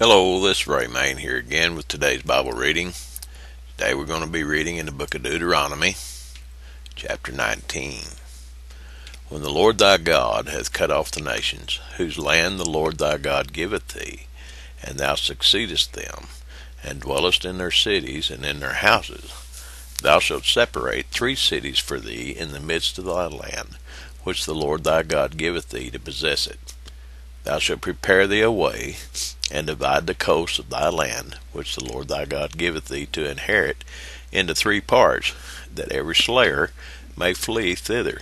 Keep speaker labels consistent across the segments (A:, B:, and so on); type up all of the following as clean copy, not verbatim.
A: Hello, this is Ray Main here again with today's Bible reading. Today we're going to be reading in the book of Deuteronomy, chapter 19. When the Lord thy God hath cut off the nations, whose land the Lord thy God giveth thee, and thou succeedest them, and dwellest in their cities and in their houses, thou shalt separate 3 cities for thee in the midst of thy land, which the Lord thy God giveth thee to possess it. Thou shalt prepare thee a way, and divide the coast of thy land, which the Lord thy God giveth thee to inherit, into 3 parts, that every slayer may flee thither.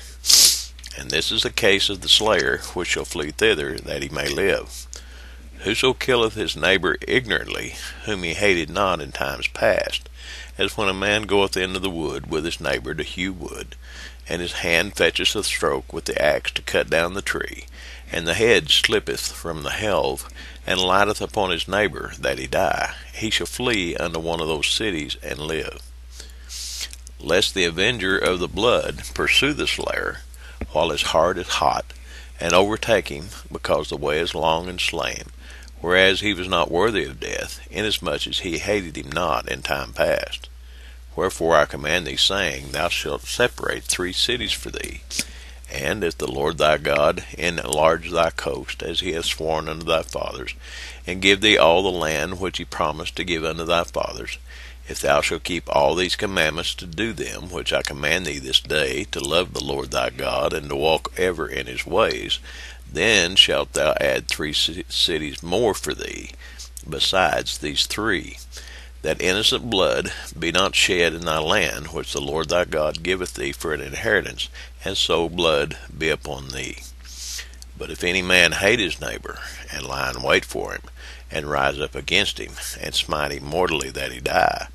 A: And this is the case of the slayer which shall flee thither, that he may live. Whoso killeth his neighbor ignorantly, whom he hated not in times past, as when a man goeth into the wood with his neighbor to hew wood, and his hand fetcheth a stroke with the axe to cut down the tree, and the head slippeth from the helve, and lighteth upon his neighbor, that he die, he shall flee unto one of those cities, and live. Lest the avenger of the blood pursue the slayer, while his heart is hot, and overtake him, because the way is long, and slay him, whereas he was not worthy of death, inasmuch as he hated him not in time past. Wherefore I command thee, saying, Thou shalt separate 3 cities for thee. And if the Lord thy God enlarge thy coast, as he hath sworn unto thy fathers, and give thee all the land which he promised to give unto thy fathers, if thou shalt keep all these commandments to do them, which I command thee this day, to love the Lord thy God, and to walk ever in his ways, then shalt thou add 3 cities more for thee, besides these 3, that innocent blood be not shed in thy land, which the Lord thy God giveth thee for an inheritance, and so blood be upon thee. But if any man hate his neighbor, and lie in wait for him, and rise up against him, and smite him mortally that he die,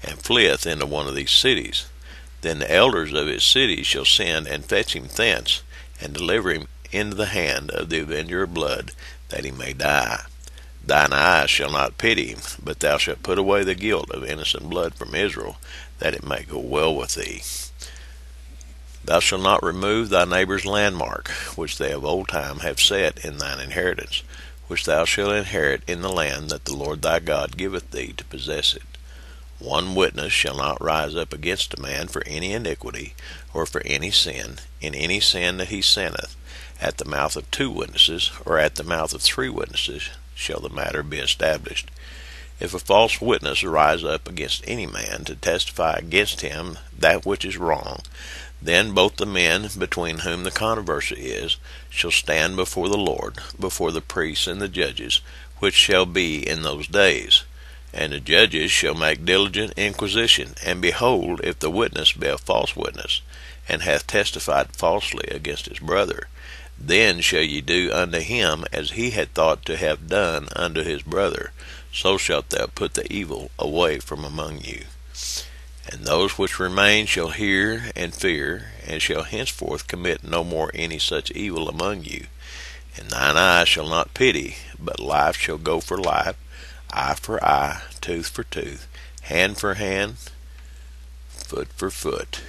A: and fleeth into one of these cities, then the elders of his city shall send and fetch him thence, and deliver him into the hand of the avenger of blood, that he may die. Thine eyes shall not pity him, but thou shalt put away the guilt of innocent blood from Israel, that it may go well with thee. Thou shalt not remove thy neighbor's landmark, which they of old time have set in thine inheritance, which thou shalt inherit in the land that the Lord thy God giveth thee to possess it. 1 witness shall not rise up against a man for any iniquity, or for any sin, in any sin that he sinneth. At the mouth of 2 witnesses, or at the mouth of 3 witnesses, shall the matter be established. If a false witness rise up against any man to testify against him that which is wrong, then both the men between whom the controversy is shall stand before the Lord, before the priests and the judges, which shall be in those days. And the judges shall make diligent inquisition, and behold, if the witness be a false witness, and hath testified falsely against his brother, then shall ye do unto him as he had thought to have done unto his brother. So shalt thou put the evil away from among you. And those which remain shall hear and fear, and shall henceforth commit no more any such evil among you. And thine eye shall not pity, but life shall go for life, eye for eye, tooth for tooth, hand for hand, foot for foot.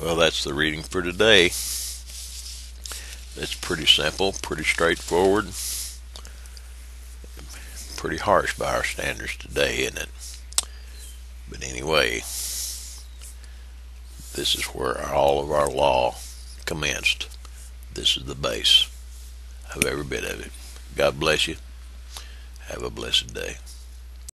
A: Well, that's the reading for today. It's pretty simple, pretty straightforward, pretty harsh by our standards today, isn't it? But anyway, this is where all of our law commenced. This is the base of every bit of it. God bless you. Have a blessed day.